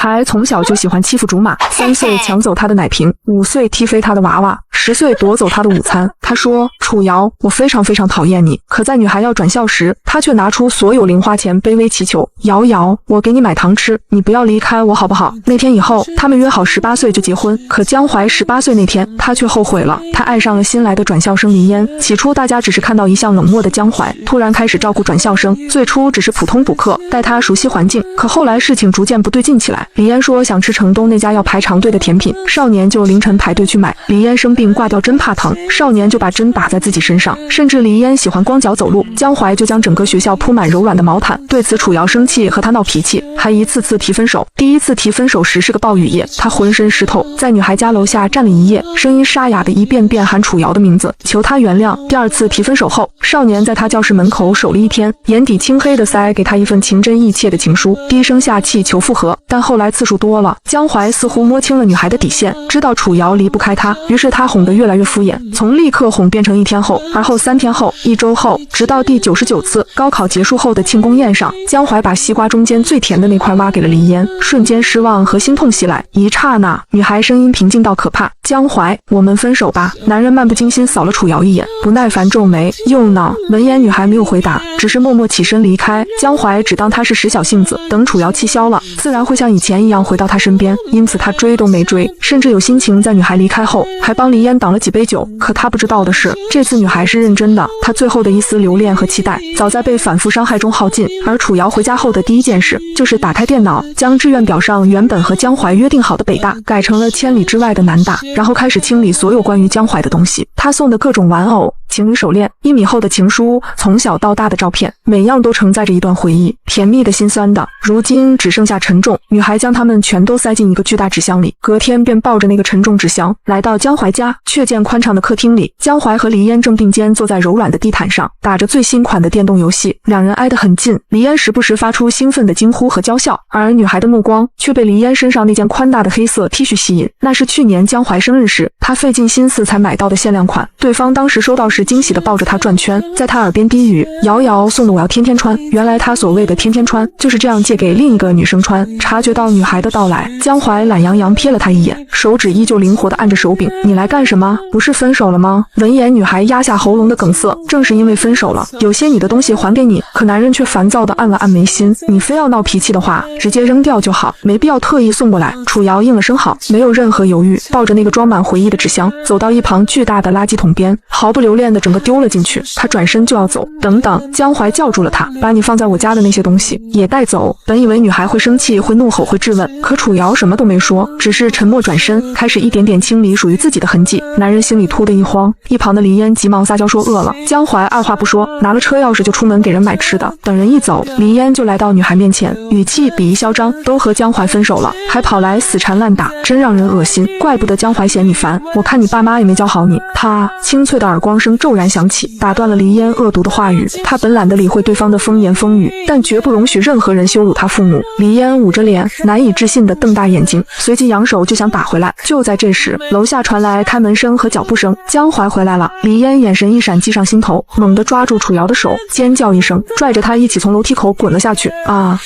还从小就喜欢欺负竹马，3岁抢走他的奶瓶，5岁踢飞他的娃娃，10岁夺走他的午餐。他说：“楚瑶，我非常非常讨厌你。”可在女孩要转校时，他却拿出所有零花钱卑微祈求：“瑶瑶，我给你买糖吃，你不要离开我好不好？”那天以后，他们约好18岁就结婚。可江淮18岁那天，他却后悔了。他爱上了新来的转校生黎嫣。起初大家只是看到一向冷漠的江淮，突然开始照顾转校生。最初只是普通补课，带他熟悉环境。可后来事情逐渐不对劲起来。黎嫣说想吃城东那家要排长队的甜品，少年就凌晨排队去买。黎嫣生病挂掉针怕疼，少年就把针打在自己身上。甚至黎嫣喜欢光脚走路，江淮就将整个学校铺满柔软的毛毯。对此楚瑶生气，和他闹脾气，还一次次提分手。第一次提分手时是个暴雨夜，他浑身湿透，在女孩家楼下站了一夜，声音沙哑的一遍遍喊楚瑶的名字，求她原谅。第二次提分手后，少年在他教室门口守了1天，眼底青黑的塞给他一份情真意切的情书，低声下气求复合。但后来次数多了，江淮似乎摸清了女孩的底线，知道楚瑶离不开他，于是他哄得越来越敷衍，从立刻哄变成1天后，而后3天后，1周后，直到第99次高考结束后的庆功宴上，江淮把西瓜中间最甜的那块挖给了黎嫣，瞬间失望和心痛袭来。一刹那，女孩声音平静到可怕：“江淮，我们分手吧。”男人漫不经心扫了楚瑶一眼，不耐烦皱眉又恼。闻言，女孩没有回答，只是默默起身离开。江淮只当她是使小性子，等楚瑶气消了，自然会像以前一样回到她身边，因此他追都没追，甚至有心情在女孩离开后还帮黎嫣挡了几杯酒。可他不知道的是，这次女孩是认真的，她最后的一丝留恋和期待早在被反复伤害中耗尽。而楚瑶回家后的第一件事就是打开电脑，将志愿表上原本和江淮约定好的北大改成了千里之外的南大，然后开始清理所有关于江淮的东西。他送的各种玩偶、情侣手链、1米厚的情书、从小到大的照片，每样都承载着一段回忆，甜蜜的、心酸的，如今只剩下沉重。女孩将它们全都塞进一个巨大纸箱里，隔天便抱着那个沉重纸箱来到江淮家，却见宽敞的客厅里，江淮和黎嫣正并肩坐在柔软的地毯上，打着最新款的电动游戏，两人挨得很近。黎嫣时不时发出兴奋的惊呼和娇笑，而女孩的目光却被黎嫣身上那件宽大的黑色 T 恤吸引，那是去年江淮生日时她费尽心思才买到的限量款。对方当时收到时惊喜地抱着她转圈，在她耳边低语：“瑶瑶送的我要天天穿。”原来她所谓的天天穿就是这样借给另一个女生穿。察觉到女孩的到来，江淮懒洋洋瞥了她一眼，手指依旧灵活地按着手柄：“你来干什么？不是分手了吗？”闻言，女孩压下喉咙的梗塞，正是因为分手了，有些你的东西还给你。可男人却烦躁地按了按眉心：“你非要闹脾气的话，直接扔掉就好，没必要特意送过来。”楚瑶应了声好，没有任何犹豫，抱着那个装满回忆的纸箱，走到一旁巨大的垃圾桶边，毫不留恋地整个丢了进去。她转身就要走，等等，江淮叫住了她：“把你放在我家的那些东西也带走。”本以为女孩会生气、会怒吼、会质问，可楚瑶什么都没说，只是沉默转身，开始一点点清理属于自己的痕迹。男人心里突的一慌，一旁的黎嫣急忙撒娇说饿了。江淮二话不说，拿了车钥匙就出门给人买吃的。等人一走，黎嫣就来到女孩面前，语气鄙夷嚣张：“都和江淮分手了，还跑来死缠烂打，真让人恶心。怪不得江淮嫌你烦，我看你爸妈也没教好你。”他清脆的耳光声骤然响起，打断了黎嫣恶毒的话语。他本懒得理会对方的风言风语，但绝不容许任何人羞辱他父母。黎嫣捂着脸，难以置信地瞪大眼睛，随即扬手就想打回来。就在这时，楼下传来开门声和脚步声，江淮回来了。黎嫣眼神一闪，击上心头，猛地抓住楚瑶的手，尖叫一声，拽着她一起从楼梯口滚了下去。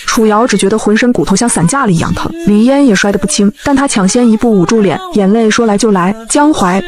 楚瑶只觉得浑身骨头像散架了一样疼，黎嫣也摔得不轻，但她抢先一步捂住脸，眼泪说来就来。江淮，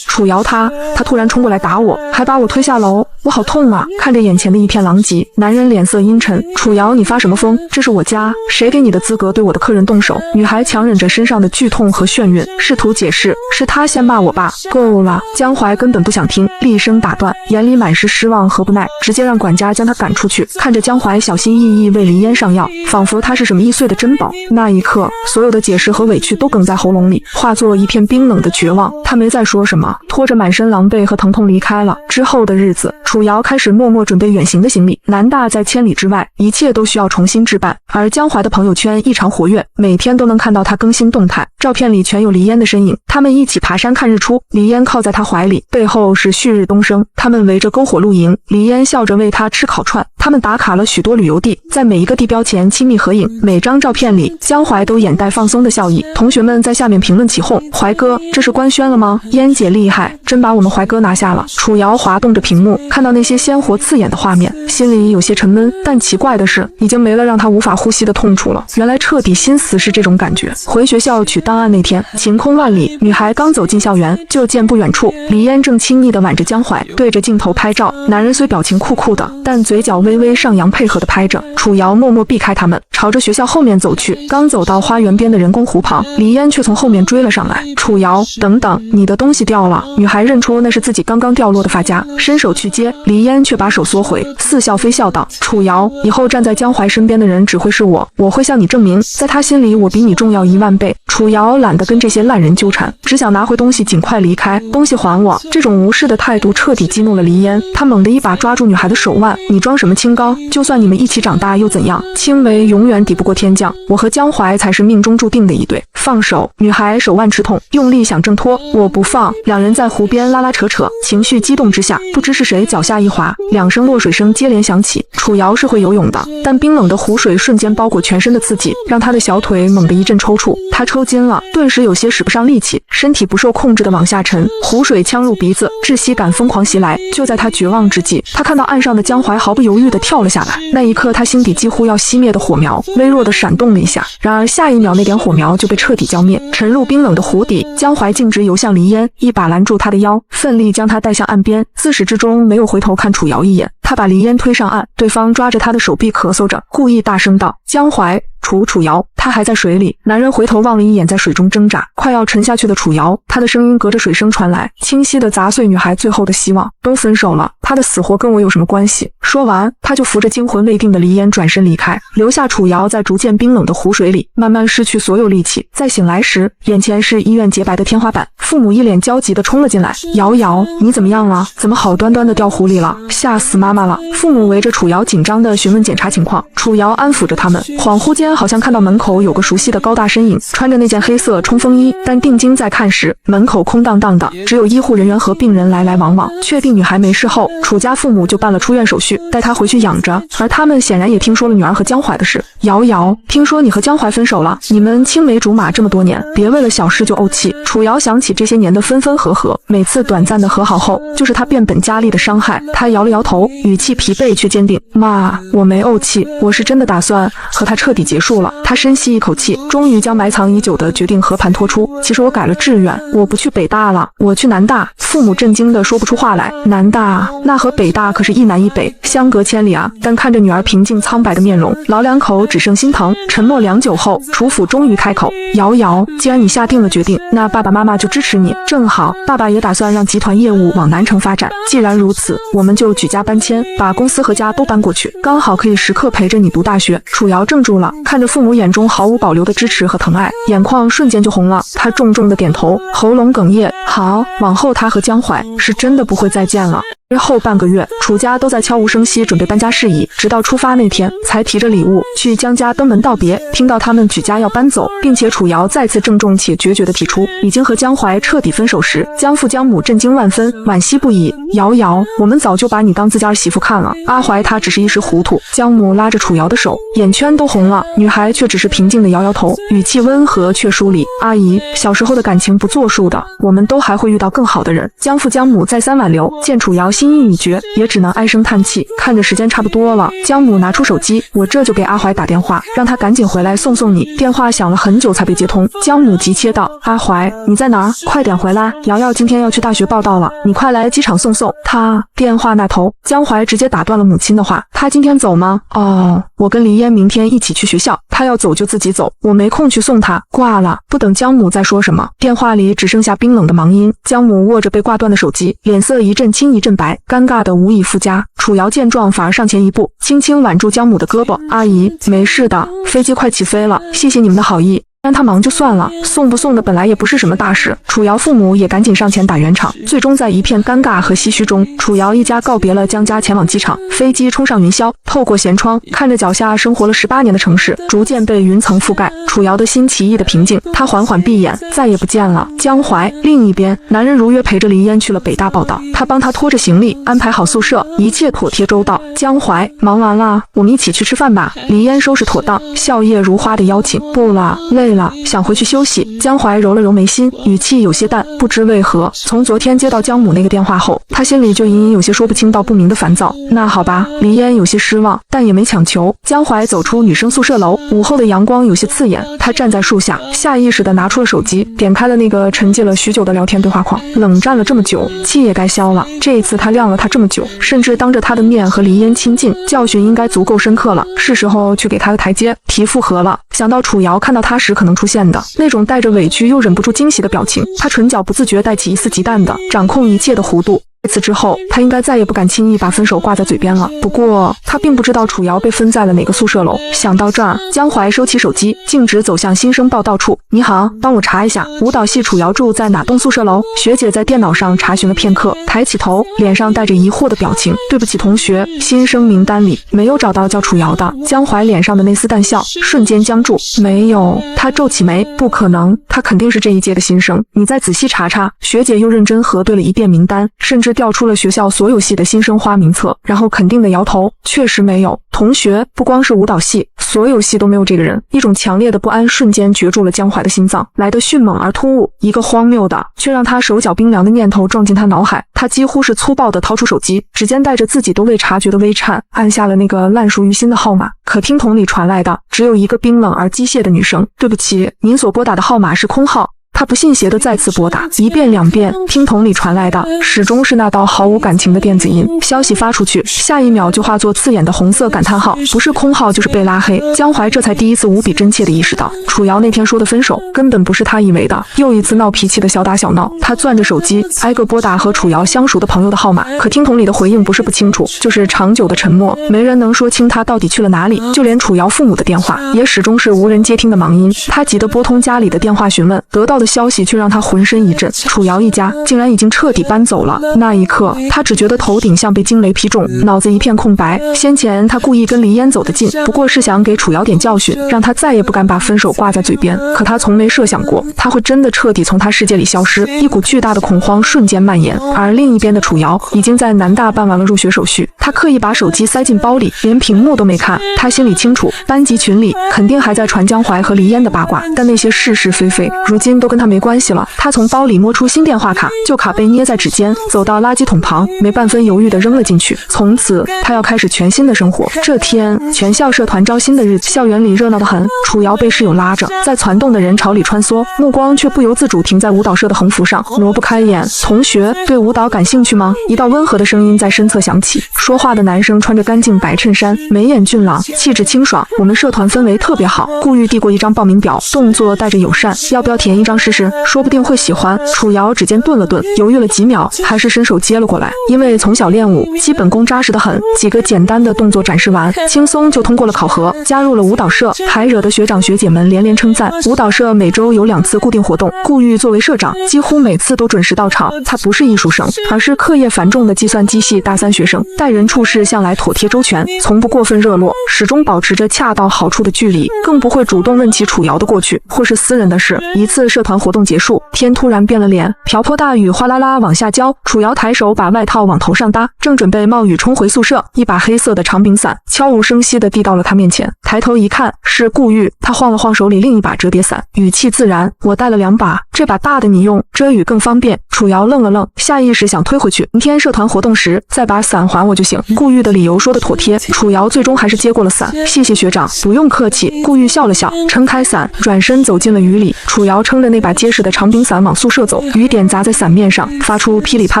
楚瑶他突然冲过来打我，还把我推下楼，我好痛啊！看着眼前的一片狼藉，男人脸色阴沉：“楚瑶，你发什么疯？这是我家，谁给你的资格对我的客人动手？”女孩强忍着身上的剧痛和眩晕，试图解释：“是他先骂我爸。”够了！江淮根本不想听，厉声打断，眼里满是失望和不耐，直接让管家将他赶出去。看着江淮小心翼翼为黎嫣上药，仿佛他是什么易碎的珍宝。那一刻，所有的解释和委屈都哽在喉咙里，化作一片冰冷的绝望。他没再说什么，拖着满身狼狈和疼痛离开了。之后的日子，楚瑶开始默默准备远行的行李。南大在千里之外，一切都需要重新置办。而江淮的朋友圈异常活跃，每天都能看到他更新动态，照片里全有黎嫣的身影。他们一起爬山看日出，黎嫣靠在他怀里，背后是旭日东升。他们围着篝火露营，黎嫣笑着喂他吃烤串。他们打卡了许多旅游地，在每一个地标前亲密合影，每张照片里江淮都眼带放松的笑意。同学们在下面评论起哄：“怀哥，这是官宣了吗？嫣姐厉害，真把我们怀哥拿下了。”楚瑶滑动着屏幕，看看到那些鲜活刺眼的画面，心里有些沉闷。但奇怪的是，已经没了让他无法呼吸的痛楚了。原来彻底心死是这种感觉。回学校取档案那天，晴空万里，女孩刚走进校园，就见不远处李嫣正亲昵地挽着江淮，对着镜头拍照。男人虽表情酷酷的，但嘴角微微上扬，配合地拍着。楚瑶默默避开他们，朝着学校后面走去。刚走到花园边的人工湖旁，李嫣却从后面追了上来。楚瑶，等等，你的东西掉了。女孩认出那是自己刚刚掉落的发夹，伸手去接，李嫣却把手缩回，似笑非笑道：楚瑶，以后站在江淮身边的人只会是我，我会向你证明，在他心里我比你重要10000倍。楚瑶懒得跟这些烂人纠缠，只想拿回东西尽快离开。东西还我！这种无视的态度彻底激怒了黎嫣，她猛地一把抓住女孩的手腕，你装什么清高？就算你们一起长大又怎样？青梅永远抵不过天降，我和江淮才是命中注定的一对。放手！女孩手腕吃痛，用力想挣脱，我不放。两人在湖边拉拉扯扯，情绪激动之下，不知是谁脚下一滑，2声落水声接连响起。楚瑶是会游泳的，但冰冷的湖水瞬间包裹全身的刺激，让她的小腿猛地一阵抽搐，她抽筋了，顿时有些使不上力气，身体不受控制的往下沉，湖水呛入鼻子，窒息感疯狂袭来。就在她绝望之际，她看到岸上的江淮毫不犹豫地跳了下来。那一刻，她心底几乎要熄灭的火苗微弱地闪动了一下，然而下一秒，那点火苗就被彻底浇灭。沉入冰冷的湖底，江淮径直游向黎嫣，一把拦住她的腰，奋力将她带向岸边，自始至终没有回头看楚瑶一眼。他把黎嫣推上岸，对方抓着他的手臂咳嗽着，故意大声道：江淮。楚瑶，他还在水里。男人回头望了一眼在水中挣扎快要沉下去的楚瑶，他的声音隔着水声传来，清晰地砸碎女孩最后的希望。都分手了，他的死活跟我有什么关系？说完，他就扶着惊魂未定的黎嫣转身离开，留下楚瑶在逐渐冰冷的湖水里慢慢失去所有力气。再醒来时，眼前是医院洁白的天花板，父母一脸焦急地冲了进来。瑶，你怎么样了？怎么好端端的掉湖里了？吓死妈妈了！父母围着楚瑶紧张地询问检查情况，楚瑶安抚着他们，恍惚间好像看到门口有个熟悉的高大身影，穿着那件黑色冲锋衣，但定睛再看时，门口空荡荡的，只有医护人员和病人来来往往。确定女孩没事后，楚家父母就办了出院手续，带她回去养着。而他们显然也听说了女儿和江淮的事。瑶，听说你和江淮分手了，你们青梅竹马这么多年，别为了小事就怄气。楚瑶想起这些年的分分合合，每次短暂的和好后，就是她变本加厉的伤害。她摇了摇头，语气疲惫却坚定：妈，我没怄气，我是真的打算和他彻底结束了。他深吸一口气，终于将埋藏已久的决定和盘托出。其实我改了志愿，我不去北大了，我去南大。父母震惊的说不出话来。南大？那和北大可是一南一北，相隔千里啊！但看着女儿平静苍白的面容，老两口只剩心疼。沉默良久后，楚府终于开口：瑶，既然你下定了决定，那爸爸妈妈就支持你。正好，爸爸也打算让集团业务往南城发展。既然如此，我们就举家搬迁，把公司和家都搬过去，刚好可以时刻陪着你读大学。楚瑶怔住了，看着父母眼中毫无保留的支持和疼爱，眼眶瞬间就红了。她重重的点头，喉咙哽咽：好，往后她和江淮是真的不会再见了。之后半个月，楚家都在悄无声息准备搬家事宜，直到出发那天，才提着礼物去江家登门道别。听到他们举家要搬走，并且楚瑶再次郑重且决绝地提出已经和江淮彻底分手时，江父江母震惊万分，惋惜不已。瑶，我们早就把你当自家儿媳妇看了，阿怀他只是一时糊涂。江母拉着楚瑶的手，眼圈都红了，女孩却只是平静地摇摇头，语气温和却疏离：阿姨，小时候的感情不作数的，我们都还会遇到更好的人。江父江母再三挽留，见楚瑶心意已决，也只能唉声叹气。看着时间差不多了，江母拿出手机，我这就给阿怀打电话，让他赶紧回来送你。电话响了很久才被接通，江母急切道：阿怀，你在哪儿？快点回来，瑶今天要去大学报到了，你快来机场送。他电话那头，江淮直接打断了母亲的话：他今天走吗？哦，我跟黎嫣明天一起去学校，他要走就自己走，我没空去送他。挂了。不等江母再说什么，电话里只剩下冰冷的忙音。江母握着被挂断的手机，脸色一阵青一阵白，尴尬的无以复加。楚瑶见状反而上前一步，轻轻挽住江母的胳膊：阿姨，没事的，飞机快起飞了，谢谢你们的好意。让他忙就算了，送不送的本来也不是什么大事。楚瑶父母也赶紧上前打圆场，最终在一片尴尬和唏嘘中，楚瑶一家告别了江家，前往机场。飞机冲上云霄，透过舷窗看着脚下生活了18年的城市逐渐被云层覆盖，楚瑶的心奇异的平静。她缓缓闭眼，再也不见了。江淮另一边，男人如约陪着黎嫣去了北大报道，他帮她拖着行李，安排好宿舍，一切妥帖周到。江淮，忙完了，我们一起去吃饭吧。黎嫣收拾妥当，笑靥如花的邀请。不了，累累了，想回去休息。江淮揉了揉眉心，语气有些淡，不知为何，从昨天接到江母那个电话后，他心里就隐隐有些说不清道不明的烦躁。那好吧，黎嫣有些失望，但也没强求。江淮走出女生宿舍楼，午后的阳光有些刺眼，他站在树下，下意识地拿出了手机，点开了那个沉寂了许久的聊天对话框。冷战了这么久，气也该消了。这一次他晾了他这么久，甚至当着他的面和黎嫣亲近，教训应该足够深刻了，是时候去给他的台阶，提复合了。想到楚瑶看到他时可能出现的那种带着委屈又忍不住惊喜的表情，他唇角不自觉带起一丝极淡的掌控一切的弧度。这次之后，他应该再也不敢轻易把分手挂在嘴边了。不过，他并不知道楚瑶被分在了哪个宿舍楼。想到这儿，江淮收起手机，径直走向新生报到处。你好，帮我查一下舞蹈系楚瑶住在哪栋宿舍楼？学姐在电脑上查询了片刻，抬起头，脸上带着疑惑的表情。对不起，同学，新生名单里没有找到叫楚瑶的。江淮脸上的那丝淡笑瞬间僵住。没有，他皱起眉，不可能，他肯定是这一届的新生。你再仔细查查。学姐又认真核对了一遍名单，甚至调出了学校所有系的新生花名册，然后肯定的摇头，确实没有。同学，不光是舞蹈系，所有系都没有这个人。一种强烈的不安瞬间攫住了江淮的心脏，来得迅猛而突兀，一个荒谬的却让他手脚冰凉的念头撞进他脑海。他几乎是粗暴地掏出手机，指尖带着自己都未察觉的微颤，按下了那个烂熟于心的号码。可听筒里传来的只有一个冰冷而机械的女声：对不起，您所拨打的号码是空号。他不信邪地再次拨打，一遍两遍，听筒里传来的始终是那道毫无感情的电子音。消息发出去，下一秒就化作刺眼的红色感叹号，不是空号就是被拉黑。江淮这才第一次无比真切地意识到，楚瑶那天说的分手根本不是他以为的，又一次闹脾气的小打小闹。他攥着手机，挨个拨打和楚瑶相熟的朋友的号码，可听筒里的回应不是不清楚，就是长久的沉默，没人能说清他到底去了哪里。就连楚瑶父母的电话也始终是无人接听的忙音。他急得拨通家里的电话询问，得到的消息却让他浑身一震，楚瑶一家竟然已经彻底搬走了。那一刻，他只觉得头顶像被惊雷劈中，脑子一片空白。先前他故意跟黎嫣走得近，不过是想给楚瑶点教训，让他再也不敢把分手挂在嘴边。可他从没设想过，他会真的彻底从他世界里消失。一股巨大的恐慌瞬间蔓延，而另一边的楚瑶已经在南大办完了入学手续。他刻意把手机塞进包里，连屏幕都没看。他心里清楚，班级群里肯定还在传江淮和黎嫣的八卦，但那些是是非非，如今都跟他没关系了。他从包里摸出新电话卡，旧卡被捏在指尖，走到垃圾桶旁，没半分犹豫地扔了进去。从此，他要开始全新的生活。这天，全校社团招新的日子，校园里热闹得很。楚瑶被室友拉着，在攒动的人潮里穿梭，目光却不由自主停在舞蹈社的横幅上，挪不开眼。同学，对舞蹈感兴趣吗？一道温和的声音在身侧响起。说话的男生穿着干净白衬衫，眉眼俊朗，气质清爽。我们社团氛围特别好。顾玉递过一张报名表，动作带着友善，要不要填一张试试？说不定会喜欢。楚瑶指尖顿了顿，犹豫了几秒，还是伸手接了过来。因为从小练舞，基本功扎实得很，几个简单的动作展示完，轻松就通过了考核。加入了舞蹈社，还惹得学长学姐们连连称赞。舞蹈社每周有2次固定活动，顾玉作为社长，几乎每次都准时到场。他不是艺术生，而是课业繁重的计算机系大3学生，待人处事向来妥帖周全，从不过分热络，始终保持着恰到好处的距离，更不会主动问起楚瑶的过去或是私人的事。一次社团活动结束，天突然变了脸，瓢泼大雨哗啦啦往下浇。楚瑶抬手把外套往头上搭，正准备冒雨冲回宿舍，一把黑色的长柄伞悄无声息地递到了他面前。抬头一看，是顾玉。他晃了晃手里另一把折叠伞，语气自然：我带了2把，这把大的你用，遮雨更方便。楚瑶愣了愣，下意识想推回去，明天社团活动时再把伞还我就行。顾玉的理由说得妥帖，楚瑶最终还是接过了伞。谢谢学长，不用客气。顾玉笑了笑，撑开伞，转身走进了雨里。楚瑶撑着那把结实的长柄伞往宿舍走，雨点砸在伞面上，发出噼里啪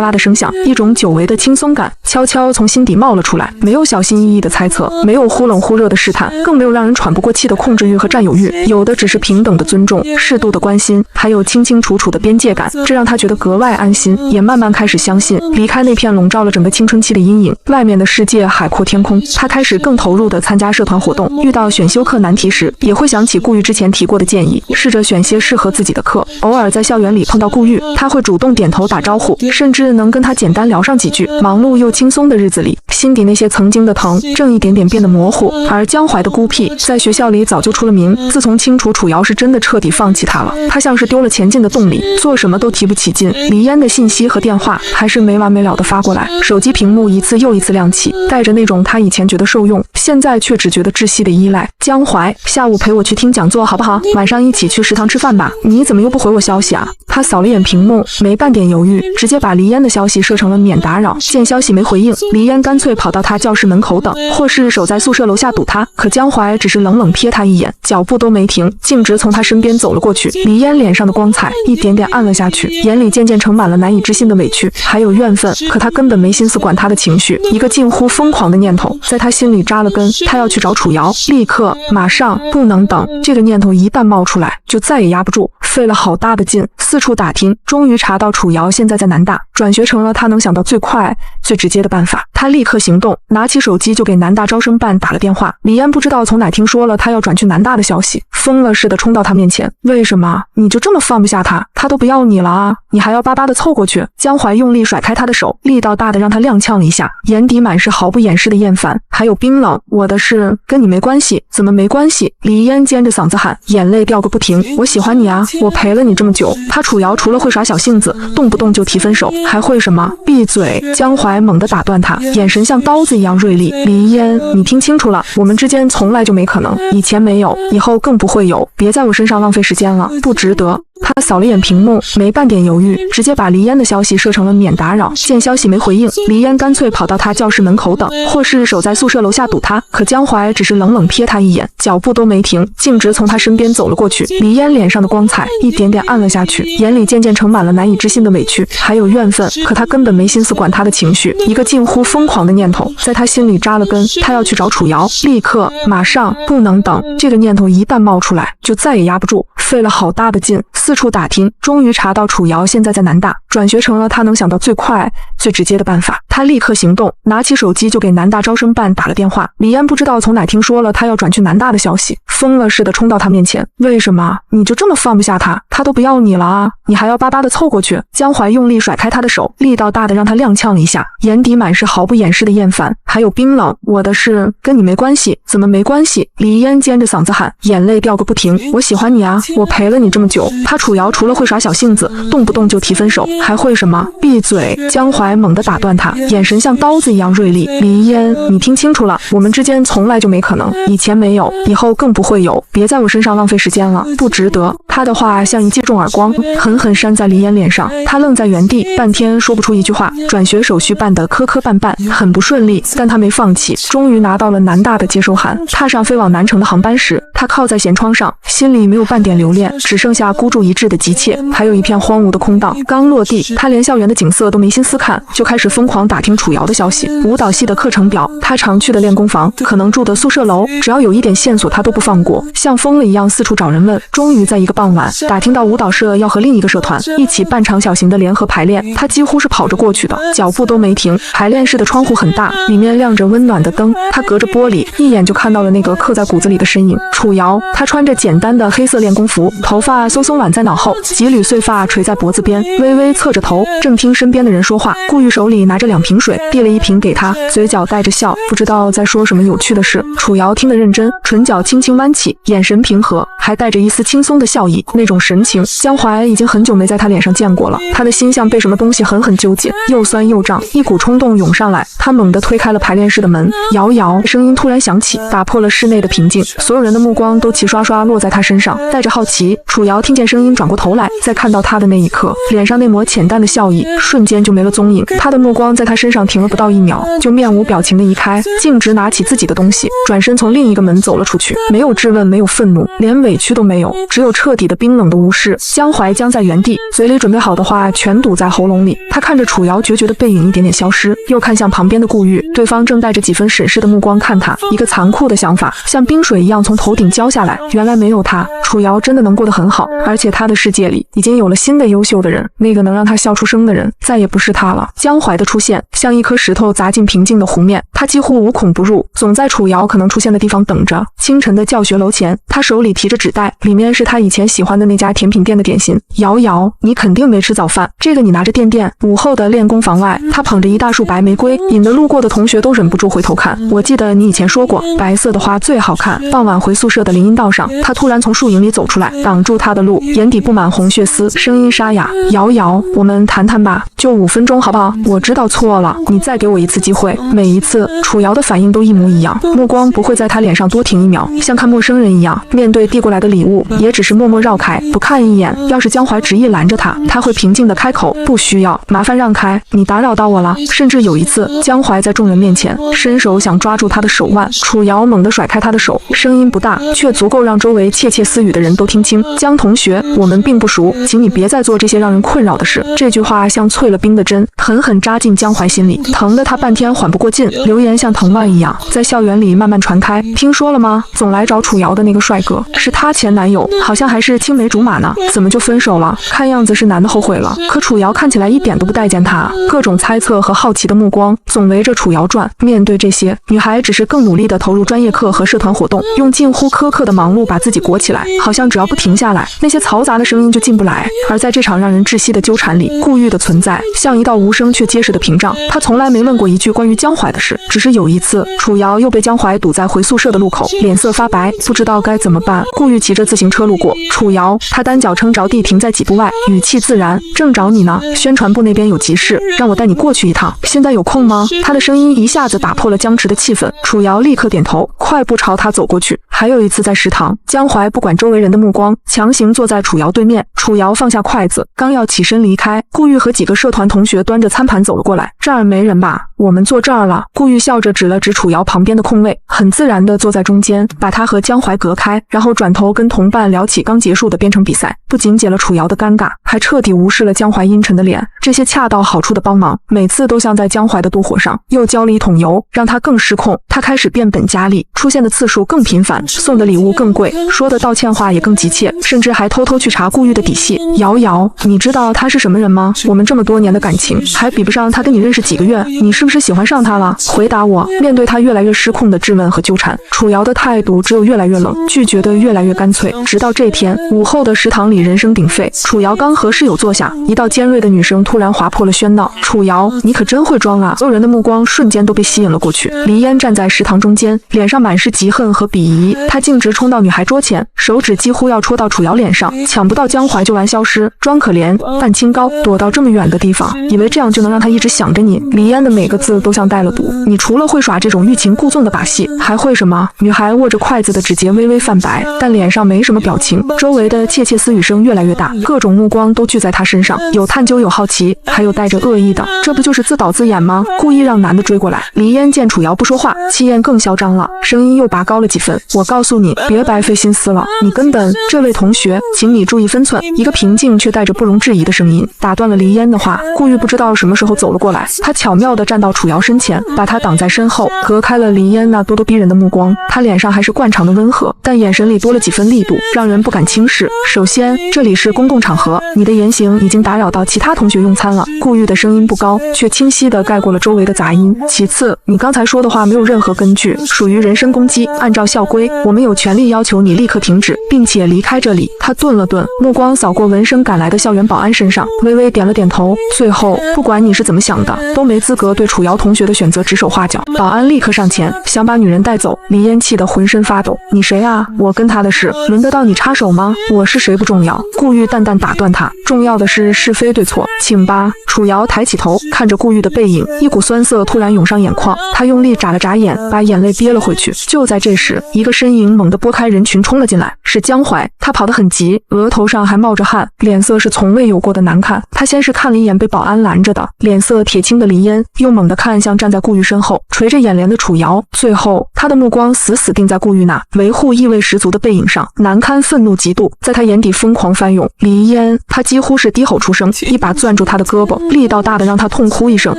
啦的声响，一种久违的轻松感悄悄从心底冒了出来。没有小心翼翼的猜测，没有忽冷忽热的试探，更没有让人喘不过气的控制欲和占有欲，有的只是平等的尊重，适度的关心，还有清清楚楚的边界感。这让他觉得格外安心，也慢慢开始相信，离开那片笼罩了整个青春期的阴影，外面的世界海阔天空。他开始更投入地参加社团活动，遇到选修课难题时，也会想起顾玉之前提过的建议，试着选些适合自己的课。课，偶尔在校园里碰到顾玉，他会主动点头打招呼，甚至能跟他简单聊上几句。忙碌又轻松的日子里，心底那些曾经的疼正一点点变得模糊。而江淮的孤僻在学校里早就出了名，自从清楚楚瑶是真的彻底放弃他了，他像是丢了前进的动力，做什么都提不起劲。李嫣的信息和电话还是没完没了的发过来，手机屏幕一次又一次亮起，带着那种他以前觉得受用，现在却只觉得窒息的依赖。江淮，下午陪我去听讲座好不好？晚上一起去食堂吃饭吧。你怎么又不回我消息啊？他扫了眼屏幕，没半点犹豫，直接把黎嫣的消息设成了免打扰。见消息没回应，黎嫣干脆跑到他教室门口等，或是守在宿舍楼下堵他。可江淮只是冷冷瞥他一眼，脚步都没停，径直从他身边走了过去。黎嫣脸上的光彩一点点暗了下去，眼里渐渐盛满了难以置信的委屈，还有怨愤。可他根本没心思管他的情绪，一个近乎疯狂的念头在他心里扎了根，他要去找楚瑶，立刻，马上，不能等。这个念头一旦冒出来，就再也压不住。费了好大的劲，四处打听，终于查到楚瑶现在在南大，转学成了他能想到最快、最直接的办法。他立刻行动，拿起手机就给南大招生办打了电话。李嫣不知道从哪听说了他要转去南大的消息，疯了似的冲到他面前。为什么？你就这么放不下他？他都不要你了啊，你还要巴巴的凑过去？江淮用力甩开他的手，力道大的让他踉跄了一下，眼底满是毫不掩饰的厌烦，还有冰冷。我的事跟你没关系。怎么没关系？李嫣尖着嗓子喊，眼泪掉个不停。我喜欢你啊，我陪了你这么久。他楚瑶除了会耍小性子，动不动就提分手，还会什么？闭嘴！江淮猛地打断他，眼神像刀子一样锐利。李嫣，你听清楚了，我们之间从来就没可能，以前没有，以后更不会有，别在我身上浪费时间了，不值得。他扫了眼屏幕，没半点犹豫，直接把黎嫣的消息设成了免打扰。见消息没回应，黎嫣干脆跑到他教室门口等，或是守在宿舍楼下堵他。可江淮只是冷冷瞥他一眼，脚步都没停，径直从他身边走了过去。黎嫣脸上的光彩一点点暗了下去，眼里渐渐盛满了难以置信的委屈，还有怨愤。可他根本没心思管他的情绪，一个近乎疯狂的念头在他心里扎了根，他要去找楚瑶，立刻，马上，不能等。这个念头一旦冒出来，就再也压不住。费了好大的劲，四处打听，终于查到楚瑶现在在南大，转学成了他能想到最快、最直接的办法。他立刻行动，拿起手机就给南大招生办打了电话。李嫣不知道从哪听说了他要转去南大的消息，疯了似的冲到他面前。为什么？你就这么放不下他？他都不要你了啊，你还要巴巴的凑过去？江淮用力甩开他的手，力道大的让他踉跄了一下，眼底满是毫不掩饰的厌烦，还有冰冷。我的事跟你没关系。怎么没关系？李嫣尖着嗓子喊，眼泪掉个不停。我喜欢你啊，我陪了你这么久。他楚瑶除了会耍小性子，动不动就提分手，还会什么？闭嘴！江淮猛地打断他，眼神像刀子一样锐利。李嫣，你听清楚了，我们之间从来就没可能，以前没有，以后更不会有，别在我身上浪费时间了，不值得。他的话像一记重耳光，狠狠扇在李嫣脸上。他愣在原地，半天说不出一句话。转学手续办得磕磕绊绊，很不顺利，但他没放弃，终于拿到了南大的接收函。踏上飞往南城的航班时，他靠在舷窗上，心里没有半点留恋，只剩下孤注一掷的急切，还有一片荒芜的空荡。刚落地，他连校园的景色都没心思看，就开始疯狂打听楚瑶的消息。舞蹈系的课程表，他常去的练功房，可能住的宿舍楼，只要有一点线索他都不放过，像疯了一样四处找人问。终于在一个傍晚打听到舞蹈社要和另一个社团一起办场小型的联合排练，他几乎是跑着过去的，脚步都没停。排练室的窗户很大，里面亮着温暖的灯，他隔着玻璃一眼就看到了那个刻在骨子里的身影，楚瑶。他穿着简单的黑色练功服，头发松松挽在脑后，几缕碎发垂在脖子边，微微侧着头，正听身边的人说话。顾玉手里拿着2瓶水，递了1瓶给他，嘴角带着笑，不知道在说什么有趣的事。楚瑶听得认真，唇角轻轻弯起，眼神平和，还带着一丝轻松的笑意，那种神情，江淮已经很久没在他脸上见过了。他的心像被什么东西狠狠揪紧，又酸又胀，一股冲动涌上来，他猛地推开了排练室的门，摇摇，声音突然响起，打破了室内的平静，所有人的目光都齐刷刷落在他身上，带着好奇。楚瑶听见声音转过头来，在看到他的那一刻，脸上那抹浅淡的笑意瞬间就没了踪影。他的目光在他身上停了不到1秒，就面无表情的移开，径直拿起自己的东西，转身从另一个门走了出去。没有质问，没有愤怒，连委屈都没有，只有彻底的冰冷的无视。江淮僵在原地，嘴里准备好的话全堵在喉咙里。他看着楚瑶决绝的背影一点点消失，又看向旁边的顾玉，对方正带着几分审视的目光看他。一个残酷的想法像冰水一样从头顶浇下来，原来没有他，楚瑶真的能过得很好，而且他的世界里已经有了新的优秀的人，那个能让他笑出声的人再也不是他了。江淮的出现像一颗石头砸进平静的湖面，他几乎无孔不入，总在楚瑶可能出现的地方等着。清晨的教学楼前，他手里提着纸袋，里面是他以前喜欢的那家甜甜品店的点心。瑶瑶，你肯定没吃早饭，这个你拿着垫垫。午后的练功房外，他捧着一大束白玫瑰，引得路过的同学都忍不住回头看。我记得你以前说过，白色的花最好看。傍晚回宿舍的林荫道上，他突然从树影里走出来，挡住他的路，眼底布满红血丝，声音沙哑：瑶瑶，我们谈谈吧，就5分钟好不好？我知道错了，你再给我一次机会。每一次，楚瑶的反应都一模一样，目光不会在他脸上多停1秒，像看陌生人一样。面对递过来的礼物，也只是默默绕开，不看一眼。要是江淮执意拦着他，他会平静地开口：不需要，麻烦让开，你打扰到我了。甚至有一次，江淮在众人面前伸手想抓住他的手腕，楚瑶猛地甩开他的手，声音不大，却足够让周围窃窃私语的人都听清：江同学，我们并不熟，请你别再做这些让人困扰的事。这句话像淬了冰的针，狠狠扎进江淮心里，疼得他半天缓不过劲。流言像藤蔓一样在校园里慢慢传开。听说了吗？总来找楚瑶的那个帅哥是她前男友，好像还是青梅竹马呢，怎么就分手了？看样子是男的后悔了，可楚瑶看起来一点都不待见他。各种猜测和好奇的目光总围着楚瑶转。面对这些，女孩只是更努力地投入专业课和社团活动，用近乎苛刻的忙碌把自己裹起来，好像只要不停下来，那些嘈杂的声音就进不来。而在这场让人窒息的纠缠里，顾玉的存在像一道无声却结实的屏障。他从来没问过一句关于江淮的事，只是有一次，楚瑶又被江淮堵在回宿舍的路口，脸色发白，不知道该怎么办。顾玉骑着自行车路过，楚瑶，他单脚撑着地停在几步外，语气自然：正找你呢，宣传部那边有急事，让我带你过去一趟，现在有空吗？他的声音一下子打破了僵持的气氛。楚瑶立刻点头，快步朝他走过去。还有一次在食堂，江淮不管周围人的目光，强行坐在楚瑶对面。楚瑶放下筷子，刚要起身离开，顾玉和几个社团同学端着餐盘走了过来。这儿没人吧？我们坐这儿了。顾玉笑着指了指楚瑶旁边的空位，很自然地坐在中间，把他和江淮隔开，然后转头跟同伴聊起刚结束的编程比赛。不仅解了楚瑶的尴尬，还彻底无视了江淮阴沉的脸。这些恰到好处的帮忙，每次都像在江淮的妒火上又浇了一桶油，让他更失控。他开始变本加厉，出现的次数更频繁，送的礼物更贵，说的道歉话也更急切，甚至还偷偷去查顾玉的底细。瑶瑶，你知道他是什么人吗？我们这么多年的感情，还比不上他跟你认识几个月，你是不是喜欢上他了？回答我。面对他越来越失控的质问和纠缠，楚瑶的态度只有越来越冷，拒绝的越来越干脆。直到这天午后的食堂里人声鼎沸，楚瑶刚和室友坐下，一道尖锐的女声突然划破了喧闹：楚瑶，你可真会装啊！所有人的目光瞬间都被吸引了过去。黎嫣站在食堂中间，脸上满是嫉恨和鄙夷，她径直冲到女孩桌前，手指几乎要戳到楚瑶脸上，抢不到江淮就玩消失，装可怜，扮清高，躲到这么远的地方，以为这样就能让她一直想着你。黎嫣的每个字都像带了毒，你除了会耍这种欲擒故纵的把戏，还会什么？女孩握着筷子的指节微微泛白，但脸上没什么表情。周围的窃窃私语声越来越大，各种目光都聚在她身上，有探究，有好奇，还有带着恶意的。这不就是自导自演吗？故意让男的追过来。黎嫣见楚瑶不说话，气焰更嚣张了，声音又拔高了几分。我告诉你，别白费心思了，你根本……这位同学，请你注意分寸。一个平静却带着不容置疑的声音打断了黎嫣的话。顾玉不知道什么时候走了过来，他巧妙地站到楚瑶身前，把她挡在身后，隔开了黎嫣那咄咄逼人的目光。他脸上还是惯常的温和，但眼神里多了几分力度，让人不敢轻视。首先，这里是公共场合，你的言行已经打扰到其他同学用餐了。顾玉的声音不高，却清晰地盖过了周围的杂音。其次，你刚才说的话没有任何根据，属于人身攻击。按照校规，我们有权利要求你立刻停止，并且离开这里。他顿了顿，目光扫过闻声赶来的校园保安身上，微微点了点头。最后，不管你是怎么想的，都没资格对楚瑶同学的选择指手画脚。保安立刻上前，想把女人带走。黎嫣气得浑身发抖。你谁啊？我跟他的事，轮得到你插手吗？我是谁不重要。顾玉淡淡打断他，重要的是是非对错，请吧。楚瑶抬起头，看着顾玉的背影，一股酸涩突然涌上眼眶。他用力眨了眨眼，把眼泪憋了回去。就在这时，一个身影猛地拨开人群冲了进来，是江淮。他跑得很急，额头上还冒着汗，脸色是从未有过的难看。他先是看了一眼被保安拦着的脸色铁青的黎嫣，又猛地看向站在顾玉身后垂着眼帘的楚瑶，最后他的目光死死定在顾玉那维护意味十足的背影上，难堪、愤怒、嫉妒在他眼底疯狂翻涌。黎嫣，他几乎是低吼出声，一把攥住他的胳膊，力道大的让他痛哭一声：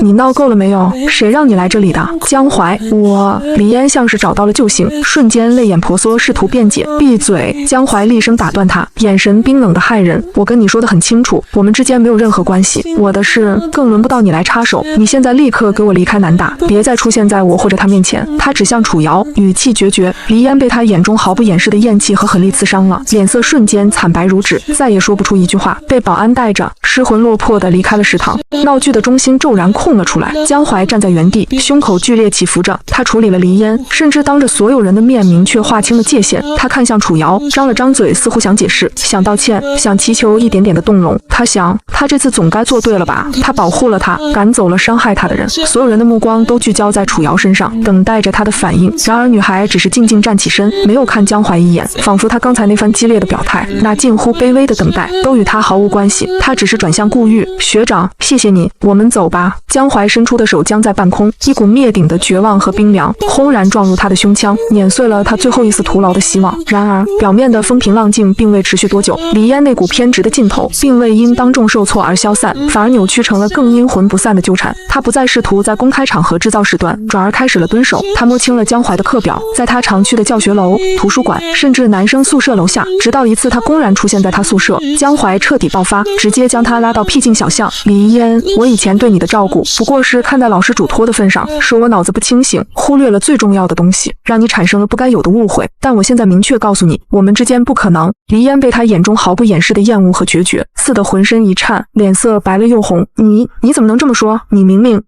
你闹够了没有？谁让你来这里的？江淮，我……黎嫣像是找到了救星，瞬间泪眼婆娑，试图辩解。闭嘴！江淮厉声打断他，眼神冰冷的骇人。我跟你说得很清楚，我们之间没有任何关系，我的事更轮不到你来插手。你现在立刻给我离开南大，别再出现在我或者他面前。他指向楚瑶，语气决绝。黎嫣被他眼中毫不掩饰的厌弃和狠戾刺伤了，脸色瞬间惨白如如纸，再也说不出一句话，被保安带着失魂落魄地离开了食堂。闹剧的中心骤然空了出来，江淮站在原地，胸口剧烈起伏着。他处理了黎烟，甚至当着所有人的面明确划清了界限。他看向楚瑶，张了张嘴，似乎想解释，想道歉，想祈求一点点的动容。他想，他这次总该做对了吧？他保护了他，赶走了伤害他的人。所有人的目光都聚焦在楚瑶身上，等待着他的反应。然而女孩只是静静站起身，没有看江淮一眼，仿佛他刚才那番激烈的表态，那近乎卑微的等待，都与他毫无关系。他只是转向顾玉，学长，谢谢你，我们走吧。江淮伸出的手僵在半空，一股灭顶的绝望和冰凉轰然撞入他的胸腔，碾碎了他最后一丝徒劳的希望。然而表面的风平浪静并未持续多久，李嫣那股偏执的劲头并未因当众受挫而消散，反而扭曲成了更阴魂不散的纠缠。他不再试图在公开场合制造事端，转而开始了蹲守。他摸清了江淮的课表，在他常去的教学楼、图书馆，甚至男生宿舍楼下，直到一次他公然出现在他宿舍，江淮彻底爆发，直接将他拉到僻静小巷。李嫣，我以前对你的照顾不过是看在老师嘱托的份上，是我脑子不清醒，忽略了最重要的东西，让你产生了不该有的误会。但我现在明确告诉你，我们之间不可能。黎嫣被他眼中毫不掩饰的厌恶和决绝刺得浑身一颤，脸色白了又红。你怎么能这么说？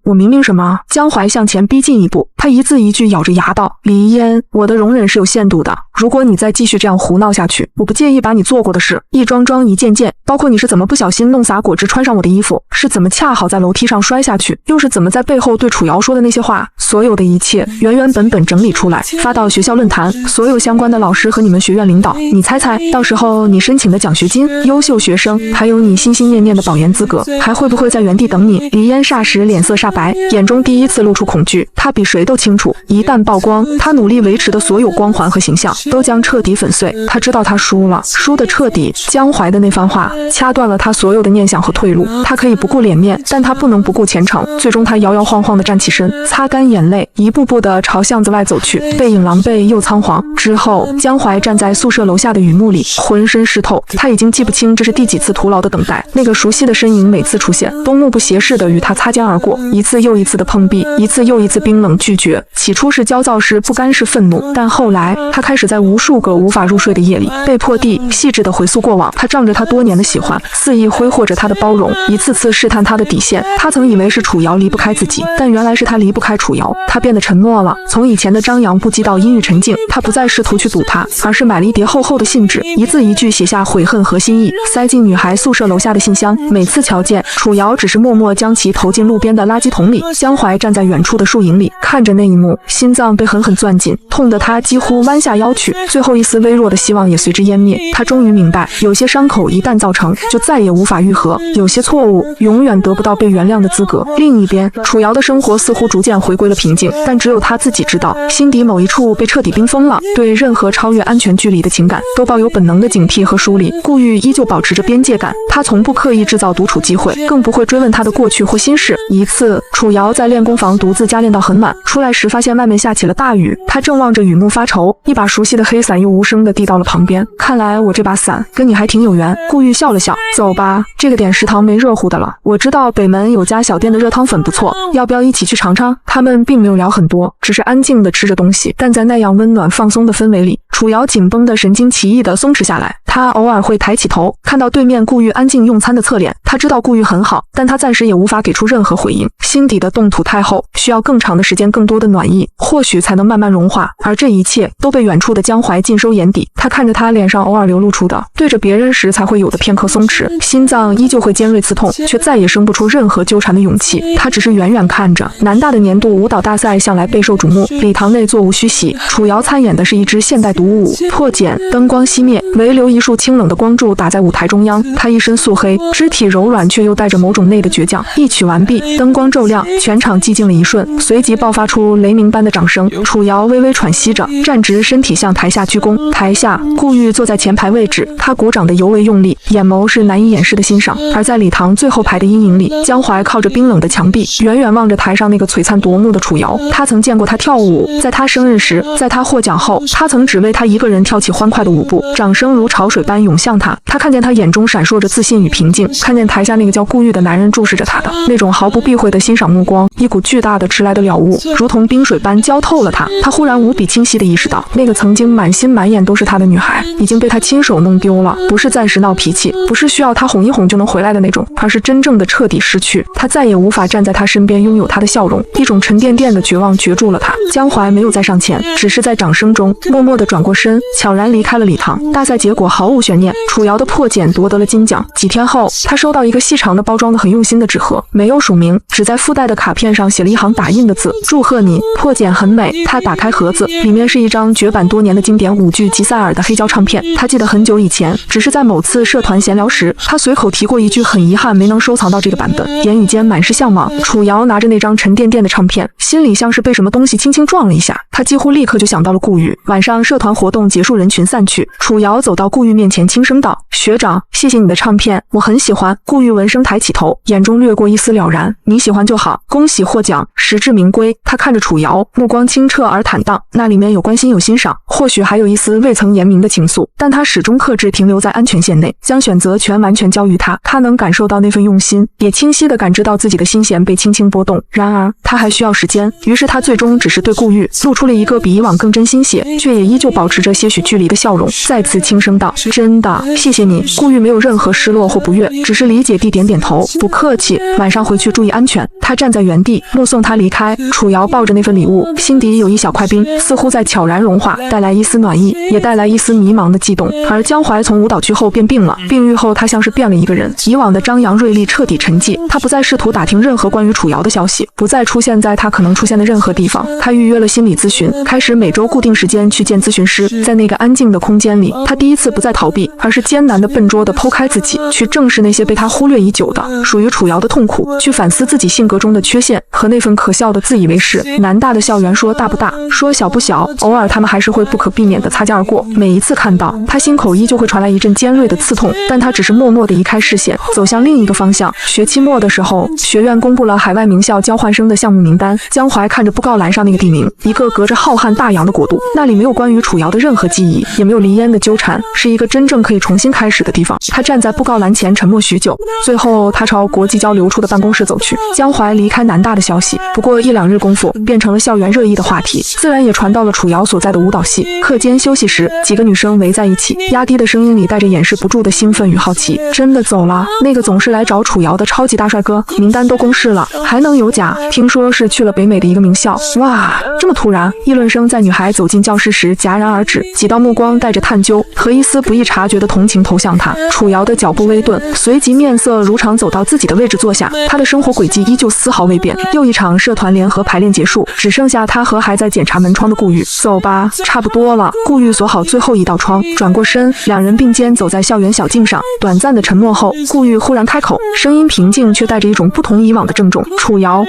我明明什么？江淮向前逼近一步，他一字一句咬着牙道：黎嫣，我的容忍是有限度的，如果你再继续这样胡闹下去，我不介意把你做过的事一桩桩一件件，包括你是怎么不小心弄洒果汁穿上我的衣服，是怎么恰好在楼梯上摔下去，又是怎么在背后对楚瑶说的那些话，所有的一切原本整理出来，发到学校论坛，所有相关的老师和你们学院领导，你猜猜，到时候你申请的奖学金、优秀学生，还有你心心念念的保研资格，还会不会在原地等你？黎嫣霎时脸色煞白，眼中第一次露出恐惧。他比谁都清楚，一旦曝光，他努力维持的所有光环和形象都将彻底粉碎。他知道他输了，输得彻底。江淮的那番话掐断了他所有的念想和退路。他可以不顾脸面，但他不能不顾前程。最终他摇摇晃晃地站起身，擦干眼泪，一步步地朝巷子外走去，背影狼狈又仓皇。之后江淮站在宿舍楼下的雨幕里，浑身湿透。他已经记不清这是第几次徒劳的等待，那个熟悉的身影每次出现都目不斜视地与他擦肩而过，一次又一次的碰壁，一次又一次冰冷拒绝。起初是焦躁，是不甘，是愤怒，但后来他开始在无数个无法入睡的夜里被迫地细致地回溯过往。他仗着他多年的喜欢，肆意挥霍着他的包容，一次次试探他的底线。他曾以为是楚瑶离不开自己，但原来是他离不开楚瑶。他变得沉默了，从以前的张扬不羁到阴郁沉静。他不再试图去堵他，而是买了一叠厚厚的信纸，一字一句写下悔恨和心意，塞进女孩宿舍楼下的信箱。每次瞧见楚瑶，只是默默将其投进路边的垃圾桶里。江淮站在远处的树影里，看着那一幕，心脏被狠狠攥紧，痛得他几乎弯下腰去，最后一丝微弱的希望也随之湮灭。他终于明白，有些伤口一旦造成，就再也无法愈合，有些错误永远得不到被原谅的资格。另一边，楚瑶的生活似乎逐渐回归了平静，但只有他自己知道，心底某一处被彻底冰封了，对任何超越安全距离的情感都抱有本能的警惕和疏离。顾玉依旧保持着边界感，他从不刻意制造独处机会，更不会追问他的过去或心事。一次，楚瑶在练功房独自加练到很晚，出来时发现外面下起了大雨，他正望着雨幕发愁，一把熟悉的黑伞又无声地递到了旁边。看来我这把伞跟你还挺有缘。顾玉笑了笑，走吧，这个点食堂没热乎的了，我知道北门有家小店的热汤粉不错，要不要一起去尝尝？他们并没有聊很多，只是安静地吃着东西，但在那样温暖放松的氛围里，楚瑶紧绷的神经奇异地松弛下来。他偶尔会抬起头，看到对面顾玉安静用餐的侧脸，他知道顾玉很好，但他暂时也无法给出任何回应。心底的冻土太厚，需要更长的时间，更多的暖意，或许才能慢慢融化。而这一切都被远处的江淮尽收眼底。他看着他脸上偶尔流露出的对着别人时才会有的片刻松弛，心脏依旧会尖锐刺痛，却再也生不出任何纠缠的勇气。他只是远远看着。南大的年度舞蹈大赛向来备受瞩目，礼堂内座无虚席，楚瑶参演的是一支现代独舞。破茧，灯光熄灭，唯留一束清冷的光柱打在舞台中央。他一身素黑，肢体柔软，却又带着某种内的倔强。一曲完毕，灯光骤亮，全场寂静了一瞬，随即爆发出雷鸣般的掌声。楚瑶微微喘息着，站直身体向台下鞠躬。台下，顾玉坐在前排位置，他鼓掌的尤为用力，眼眸是难以掩饰的欣赏。而在礼堂最后排的阴影里，江淮靠着冰冷的墙壁，远远望着台上那个璀璨夺目的楚瑶。他曾见过他跳舞，在他生日时，在他获奖后，他曾只为他一个人跳起欢快的舞步，掌声如潮水般涌向他。他看见他眼中闪烁着自信与平静，看见见台下那个叫顾玉的男人注视着他的那种毫不避讳的欣赏目光，一股巨大的迟来的了悟，如同冰水般浇透了他。他忽然无比清晰地意识到，那个曾经满心满眼都是他的女孩，已经被他亲手弄丢了。不是暂时闹脾气，不是需要他哄一哄就能回来的那种，而是真正的彻底失去。他再也无法站在他身边拥有他的笑容，一种沉甸甸的绝望攫住了他。江淮没有再上前，只是在掌声中默默地转过身，悄然离开了礼堂。大赛结果毫无悬念，楚瑶的破茧夺得了金奖。几天后，他收到一个细长的包装的很用心的纸盒，没有署名，只在附带的卡片上写了一行打印的字：祝贺你，破茧很美。他打开盒子，里面是一张绝版多年的经典舞剧《吉赛尔》的黑胶唱片。他记得很久以前，只是在某次社团闲聊时，他随口提过一句，很遗憾没能收藏到这个版本，言语间满是向往。楚瑶拿着那张沉甸甸的唱片，心里像是被什么东西轻轻撞了一下，他几乎立刻就想到了顾玉。晚上社团活动结束，人群散去，楚瑶走到顾玉面前，轻声道：学长，谢谢你的唱片，我很喜欢。顾玉闻声抬起头，眼中掠过一丝了然，你喜欢就好，恭喜获奖，实至名归。他看着楚瑶，目光清澈而坦荡，那里面有关心，有欣赏，或许还有一丝未曾言明的情愫，但他始终克制，停留在安全线内，将选择权完全交于他。他能感受到那份用心，也清晰地感知到自己的心弦被轻轻波动。然而他还需要时间，于是他最终只是对顾玉露出了一个比以往更真心些，却也依旧保持着些许距离的笑容，再次轻声道：真的，谢谢你。顾玉没有任何失落或不悦，只是理解地点点头，不客气，晚上回去注意安全。他站在原地目送他离开，楚瑶抱着那份礼物，心底有一小块冰，似乎在悄然融化，带来一丝暖意，也带来一丝迷茫的悸动。而江淮从舞蹈区后便病了，病愈后他像是变了一个人，以往的张扬锐利彻底沉寂。他不再试图打听任何关于楚瑶的消息，不再出现在他可能出现的任何地方。他预约了心理咨询，开始每周固定时间去见咨询师。在那个安静的空间里，他第一次不再逃避，而是艰难地笨拙地剖开自己，去正视那些被他忽略已久的属于楚瑶的痛苦，去反思自己性格中的缺陷和那份可笑的自以为是。南大的校园说大不大，说小不小，偶尔他们还是会不可避免地擦肩而过。每一次看到他，心口依旧会传来一阵尖锐的刺痛，但他只是默默地移开视线，走向另一个方向。学期末的时候，学院公布了海外名校交换生的项目名单。江淮看着布告栏上那个地名，一个隔着浩瀚大洋的国度，那里没有关于楚瑶的任何记忆，也没有离烟的纠缠，是一个真正可以重新开始的地方。他站在布告栏前沉默许久，最后他朝国际交流处的办公室走去。江淮离开南大的消息，不过一两日功夫变成了校园热议的话题，自然也传到了楚瑶所在的舞蹈系。课间休息时，几个女生围在一起，压低的声音里带着掩饰不住的兴奋与好奇。真的走了？那个总是来找楚瑶的超级大帅哥，名单都公示了，还能有假？听说是去了北美的一个名校。哇，这么突然！议论声在女孩走进教室时戛然而止，几道目光带着探究和一丝不易察觉的同情投向她。楚瑶的脚步微顿，随即面色如常走到自己的位置坐下。她的生活轨迹依旧丝毫未变。又一场社团联合排练结束，只剩下她和还在检查门窗的顾玉。走吧，差不多了。顾玉锁好最后一道窗，转过身，两人并肩走在校园小径上。短暂的沉默后，顾玉忽然开口，声音平静，却带着一种不同以往的郑重。楚瑶，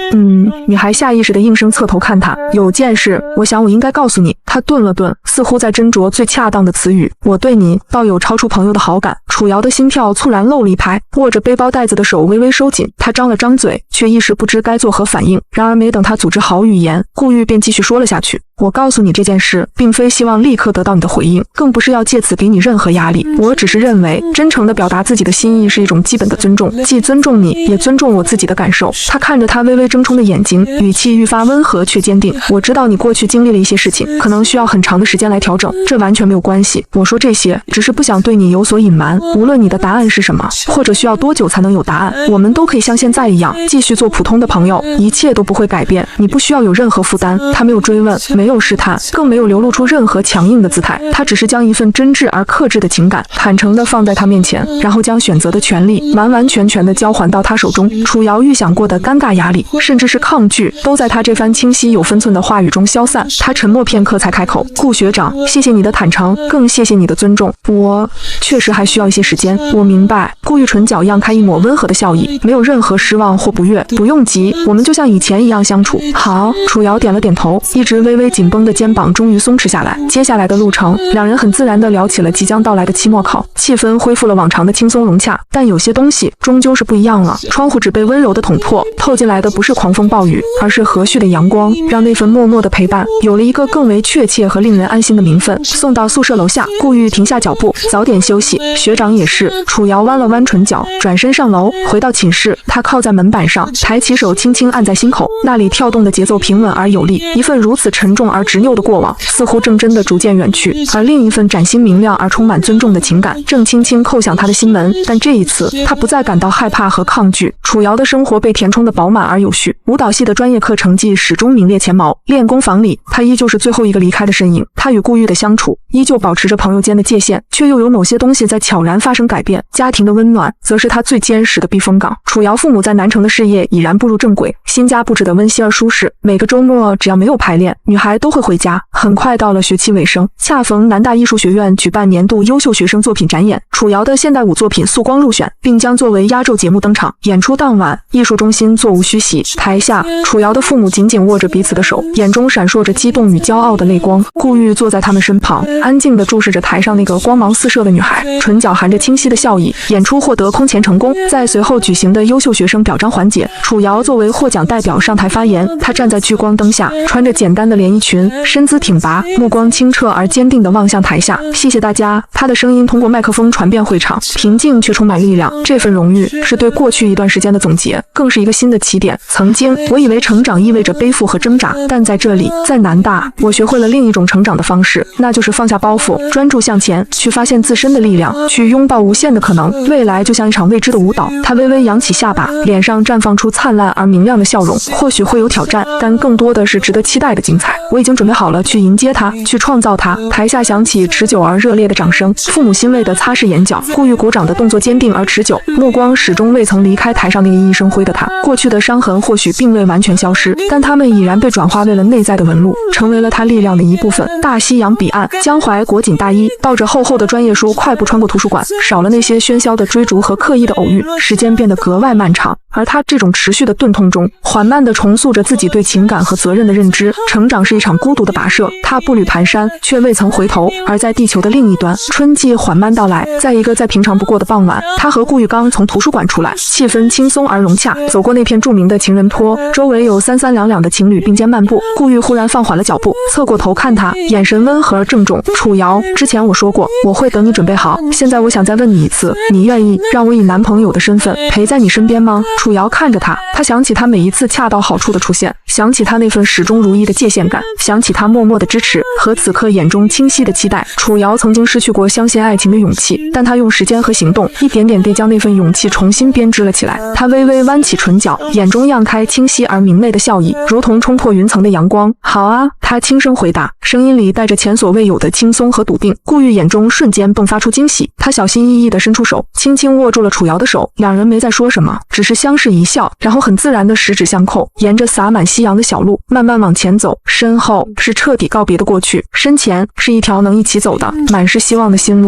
女孩下意识的应声侧头看他。有件事，我想我应该告诉你。他顿了顿，似乎在斟酌最恰当的词语。我对你倒有超出朋友的好感。楚瑶的心跳猝然漏了一拍，握着背包带子的手微微收紧。他张了张嘴，却一时不知该作何反应。然而没等他组织好语言，顾玉便继续说了下去。我告诉你这件事，并非希望立刻得到你的回应，更不是要借此给你任何压力。我只是认为，真诚地表达自己的心意是一种基本的尊重，既尊重你，也尊重我自己的感受。他看着他微微睁充的眼睛，语气愈发温和却坚定。我知道你过去经历了一些事情，可能需要很长的时间来调整，这完全没有关系。我说这些，只是不想对你有所隐瞒。无论你的答案是什么，或者需要多久才能有答案，我们都可以像现在一样，继续做普通的朋友，一切都不会改变。你不需要有任何负担。他没有追问，没有试探，更没有流露出任何强硬的姿态。他只是将一份真挚而克制的情感坦诚地放在他面前，然后将选择的权利完完全全地交还到他手中。楚瑶预想过的尴尬压力，甚至是抗拒，都在他这番清晰有分寸的话语中消散。他沉默片刻才开口：顾学长，谢谢你的坦诚，更谢谢你的尊重。我确实还需要一些时间。我明白。顾玉唇角漾开一抹温和的笑意，没有任何失望或不悦。不用急，我们就像以前一样相处。好。楚瑶点了点头，一直微微紧绷的肩膀终于松弛下来。接下来的路程，两人很自然地聊起了即将到来的期末考，气氛恢复了往常的轻松融洽。但有些东西终究是不一样了。窗户纸被温柔地捅破，透进来的不是狂风暴雨，而是和煦的阳光，让那份默默的陪伴有了一个更为确确切和令人安心的名分。送到宿舍楼下，顾玉停下脚步，早点休息。学长也是。楚瑶弯了弯唇角，转身上楼。回到寝室，他靠在门板上，抬起手轻轻按在心口，那里跳动的节奏平稳而有力。一份如此沉重而执拗的过往，似乎正真的逐渐远去，而另一份崭新明亮而充满尊重的情感，正轻轻叩响他的心门。但这一次，他不再感到害怕和抗拒。楚瑶的生活被填充得饱满而有序，舞蹈系的专业课成绩始终名列前茅。练功房里，他依旧是最后一个离开的身影。他与顾玉的相处，依旧保持着朋友间的界限，却又有某些东西在悄然发生改变。家庭的温暖，则是他最坚实的避风港。楚瑶父母在南城的事业已然步入正轨，新家布置得温馨而舒适。每个周末，只要没有排练，女孩都会回家。很快到了学期尾声，恰逢南大艺术学院举办年度优秀学生作品展演，楚瑶的现代舞作品《素光》入选，并将作为压轴节目登场。演出当晚，艺术中心座无虚席，台下，楚瑶的父母紧紧握着彼此的手，眼中闪烁着激动与骄傲的泪光。顾玉坐在他们身旁，安静地注视着台上那个光芒四射的女孩，唇角含着清晰的笑意。演出获得空前成功。在随后举行的优秀学生表彰环节，楚瑶作为获奖代表上台发言。她站在聚光灯下，穿着简单的连衣裙，身姿挺拔，目光清澈而坚定地望向台下。谢谢大家。她的声音通过麦克风传遍会场，平静却充满力量。这份荣誉是对过去一段时间的总结，更是一个新的起点。曾经，我以为成长意味着背负和挣扎，但在这里，在南大，我学会了另一种成长的方式，那就是放下包袱，专注向前，去发现自身的力量，去拥抱无限的可能。未来就像一场未知的舞蹈。他微微扬起下巴，脸上绽放出灿烂而明亮的笑容。或许会有挑战，但更多的是值得期待的精彩。我已经准备好了去迎接它，去创造它。台下响起持久而热烈的掌声，父母欣慰地擦拭眼角。顾玉鼓掌的动作坚定而持久，目光始终未曾离开台上那个熠熠生辉的他。过去的伤痕或许并未完全消失，但他们已然被转化为了内在的纹路，成为了他力量的一部分。大西洋彼岸，江淮裹紧大衣，抱着厚厚的专业书快步穿过图书馆，少了那些喧嚣的追逐和刻意的偶遇，时间变得格外漫长。而他这种持续的钝痛中，缓慢地重塑着自己对情感和责任的认知。成长是一场孤独的跋涉，他步履蹒跚，却未曾回头。而在地球的另一端，春季缓慢到来，在一个再平常不过的傍晚，他和顾玉刚从图书馆出来，气氛轻松而融洽。走过那片著名的情人坡，周围有三三两两的情侣并肩漫步。顾玉忽然放缓了脚步，侧过头看他，眼神温和而郑重。楚瑶，之前我说过，我会等你准备好。现在我想再问你一次，你愿意让我以男朋友的身份陪在你身边吗？楚瑶看着他，他想起他每一次恰到好处的出现，想起他那份始终如一的界限感，想起他默默的支持和此刻眼中清晰的期待。楚瑶曾经失去过相信爱情的勇气，但他用时间和行动，一点点地将那份勇气重新编织了起来。他微微弯起唇角，眼中漾开清晰而明媚的笑意，如同冲破云层的阳光。好啊，他轻声回答，声音里带着前所未有的轻松和笃定。顾玉眼中瞬间迸发出惊喜，他小心翼翼地伸出手，轻轻握住了楚瑶的手。两人没再说什么，只是相视一笑，然后很自然地十指相扣，沿着洒满夕阳的小路慢慢往前走。身后是彻底告别的过去，身前是一条能一起走的满是希望的新路。